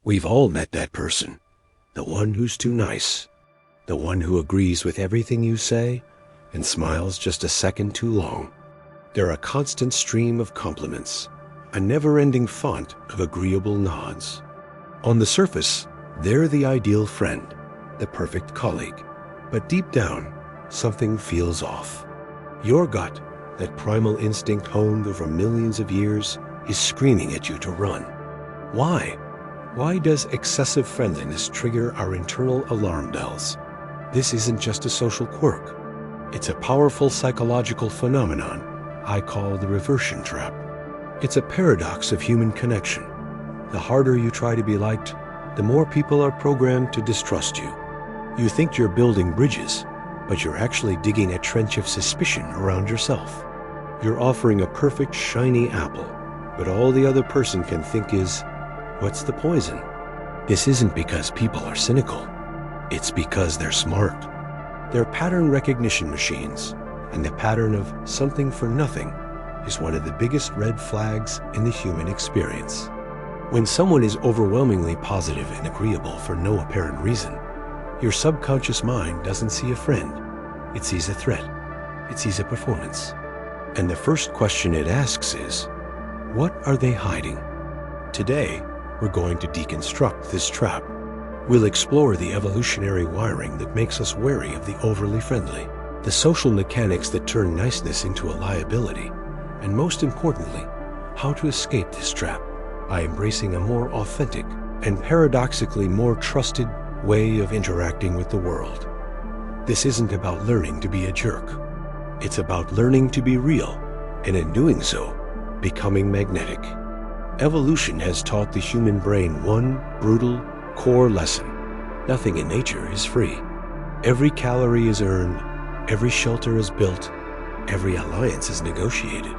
We've all met that person. The one who's too nice. The one who agrees with everything you say and smiles just a second too long. They're a constant stream of compliments, a never-ending font of agreeable nods. On the surface, they're the ideal friend, the perfect colleague. But deep down, something feels off. Your gut, that primal instinct honed over millions of years, is screaming at you to run. Why? Why does excessive friendliness trigger our internal alarm bells? This isn't just a social quirk. It's a powerful psychological phenomenon I call the reversion trap. It's a paradox of human connection. The harder you try to be liked, the more people are programmed to distrust you. You think you're building bridges, but you're actually digging a trench of suspicion around yourself. You're offering a perfect, shiny apple, but all the other person can think is, what's the poison? This isn't because people are cynical. It's because they're smart. They're pattern recognition machines, and the pattern of something for nothing is one of the biggest red flags in the human experience. When someone is overwhelmingly positive and agreeable for no apparent reason, your subconscious mind doesn't see a friend. It sees a threat. It sees a performance. And the first question it asks is, what are they hiding? Today, we're going to deconstruct this trap. We'll explore the evolutionary wiring that makes us wary of the overly friendly, the social mechanics that turn niceness into a liability, and most importantly, how to escape this trap by embracing a more authentic and paradoxically more trusted way of interacting with the world. This isn't about learning to be a jerk. It's about learning to be real, and in doing so, becoming magnetic. Evolution has taught the human brain one brutal, core lesson. Nothing in nature is free. Every calorie is earned, every shelter is built, every alliance is negotiated.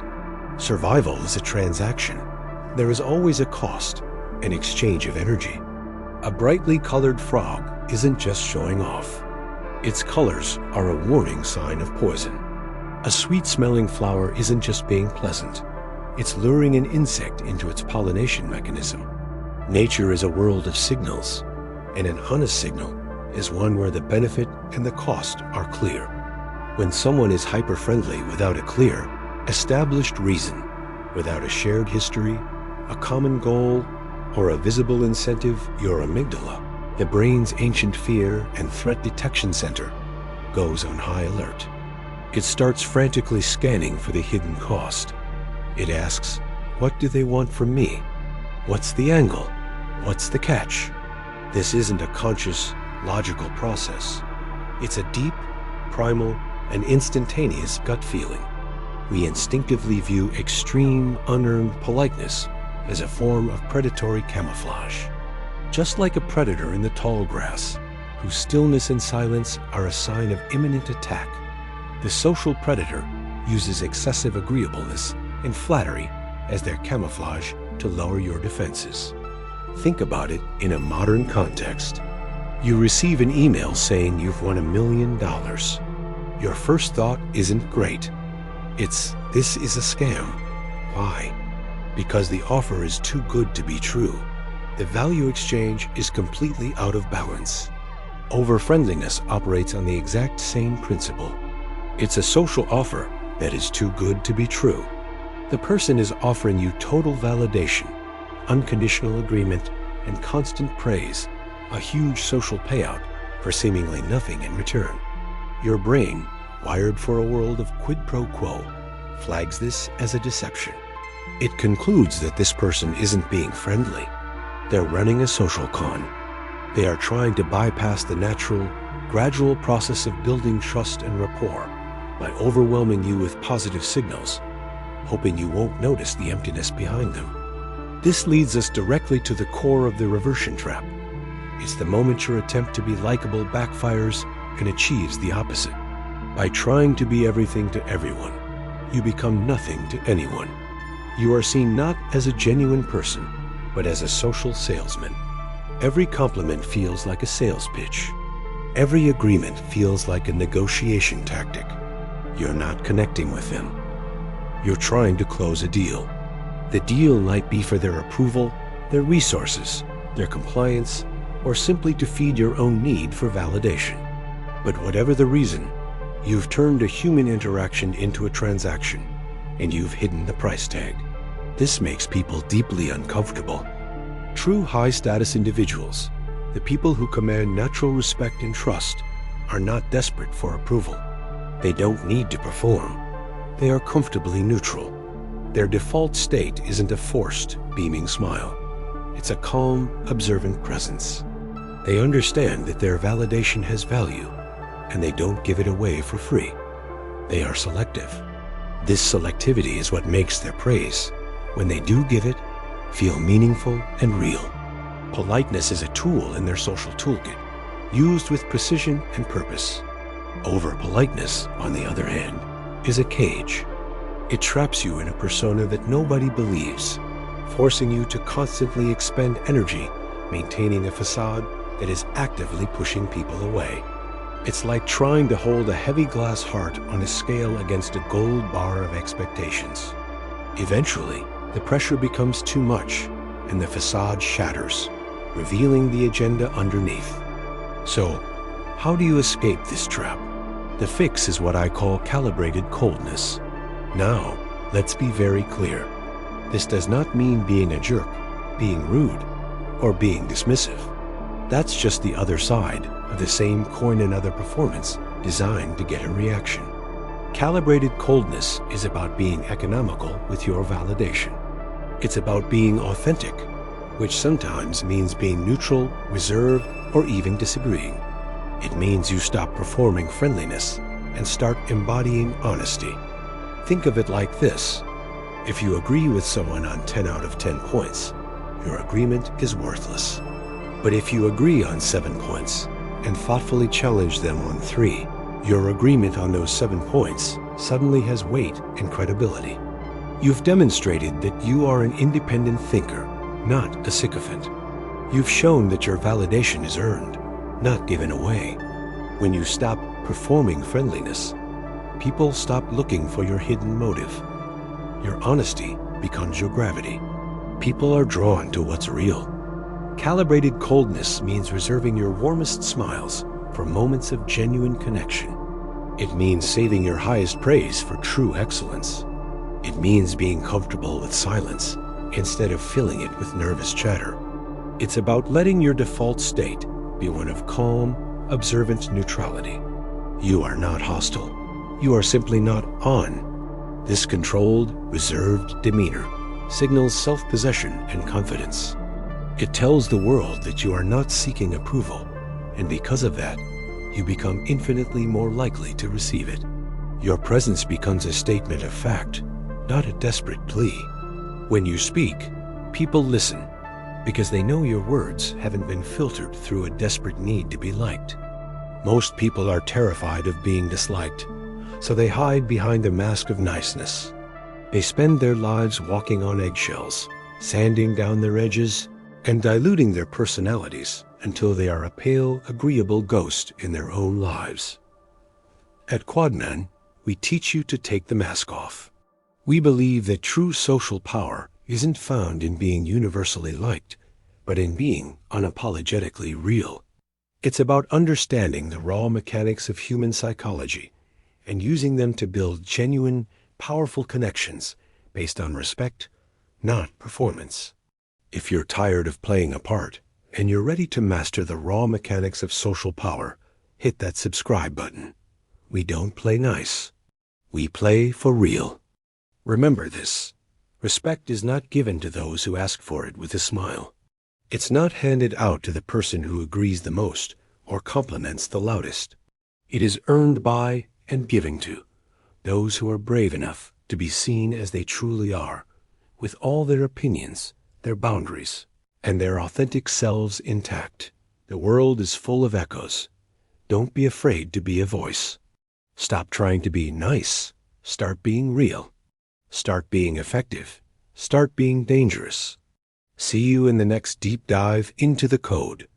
Survival is a transaction. There is always a cost, an exchange of energy. A brightly colored frog isn't just showing off. Its colors are a warning sign of poison. A sweet-smelling flower isn't just being pleasant. It's luring an insect into its pollination mechanism. Nature is a world of signals, and an honest signal is one where the benefit and the cost are clear. When someone is hyper-friendly without a clear, established reason, without a shared history, a common goal, or a visible incentive, your amygdala, the brain's ancient fear and threat detection center, goes on high alert. It starts frantically scanning for the hidden cost. It asks, what do they want from me? What's the angle? What's the catch? This isn't a conscious, logical process. It's a deep, primal, and instantaneous gut feeling. We instinctively view extreme, unearned politeness as a form of predatory camouflage. Just like a predator in the tall grass, whose stillness and silence are a sign of imminent attack, the social predator uses excessive agreeableness and flattery as their camouflage to lower your defenses. Think about it in a modern context. You receive an email saying you've won $1 million. Your first thought isn't great. It's, this is a scam. Why? Because the offer is too good to be true. The value exchange is completely out of balance. Over-friendliness operates on the exact same principle. It's a social offer that is too good to be true. The person is offering you total validation, unconditional agreement, and constant praise, a huge social payout for seemingly nothing in return. Your brain, wired for a world of quid pro quo, flags this as a deception. It concludes that this person isn't being friendly. They're running a social con. They are trying to bypass the natural, gradual process of building trust and rapport by overwhelming you with positive signals, hoping you won't notice the emptiness behind them. This leads us directly to the core of the reversion trap. It's the moment your attempt to be likable backfires and achieves the opposite. By trying to be everything to everyone, you become nothing to anyone. You are seen not as a genuine person, but as a social salesman. Every compliment feels like a sales pitch. Every agreement feels like a negotiation tactic. You're not connecting with them. You're trying to close a deal. The deal might be for their approval, their resources, their compliance, or simply to feed your own need for validation. But whatever the reason, you've turned a human interaction into a transaction, and you've hidden the price tag. This makes people deeply uncomfortable. True high-status individuals, the people who command natural respect and trust, are not desperate for approval. They don't need to perform. They are comfortably neutral. Their default state isn't a forced, beaming smile. It's a calm, observant presence. They understand that their validation has value, and they don't give it away for free. They are selective. This selectivity is what makes their praise, when they do give it, feel meaningful and real. Politeness is a tool in their social toolkit, used with precision and purpose. Over-politeness, on the other hand, is a cage. It traps you in a persona that nobody believes, forcing you to constantly expend energy maintaining a facade that is actively pushing people away. It's like trying to hold a heavy glass heart on a scale against a gold bar of expectations. Eventually, the pressure becomes too much, and the facade shatters, revealing the agenda underneath. So, how do you escape this trap? The fix is what I call calibrated coldness. Now, let's be very clear. This does not mean being a jerk, being rude, or being dismissive. That's just the other side of the same coin another performance designed to get a reaction. Calibrated coldness is about being economical with your validation. It's about being authentic, which sometimes means being neutral, reserved, or even disagreeing. It means you stop performing friendliness and start embodying honesty. Think of it like this. If you agree with someone on 10 out of 10 points, your agreement is worthless. But if you agree on 7 points and thoughtfully challenge them on 3, your agreement on those 7 points suddenly has weight and credibility. You've demonstrated that you are an independent thinker, not a sycophant. You've shown that your validation is earned, not given away. When you stop performing friendliness, people stop looking for your hidden motive. Your honesty becomes your gravity. People are drawn to what's real. Calibrated coldness means reserving your warmest smiles for moments of genuine connection. It means saving your highest praise for true excellence. It means being comfortable with silence instead of filling it with nervous chatter. It's about letting your default state be one of calm, observant neutrality. You are not hostile. You are simply not on. This controlled, reserved demeanor signals self-possession and confidence. It tells the world that you are not seeking approval, and because of that, you become infinitely more likely to receive it. Your presence becomes a statement of fact, not a desperate plea. When you speak, people listen because they know your words haven't been filtered through a desperate need to be liked. Most people are terrified of being disliked, so they hide behind a mask of niceness. They spend their lives walking on eggshells, sanding down their edges, and diluting their personalities until they are a pale, agreeable ghost in their own lives. At Quadman, we teach you to take the mask off. We believe that true social power isn't found in being universally liked, but in being unapologetically real. It's about understanding the raw mechanics of human psychology and using them to build genuine, powerful connections based on respect, not performance. If you're tired of playing a part and you're ready to master the raw mechanics of social power, hit that subscribe button. We don't play nice. We play for real. Remember this. Respect is not given to those who ask for it with a smile. It's not handed out to the person who agrees the most or compliments the loudest. It is earned by and given to those who are brave enough to be seen as they truly are, with all their opinions, their boundaries, and their authentic selves intact. The world is full of echoes. Don't be afraid to be a voice. Stop trying to be nice. Start being real. Start being effective. Start being dangerous. See you in the next deep dive into the code.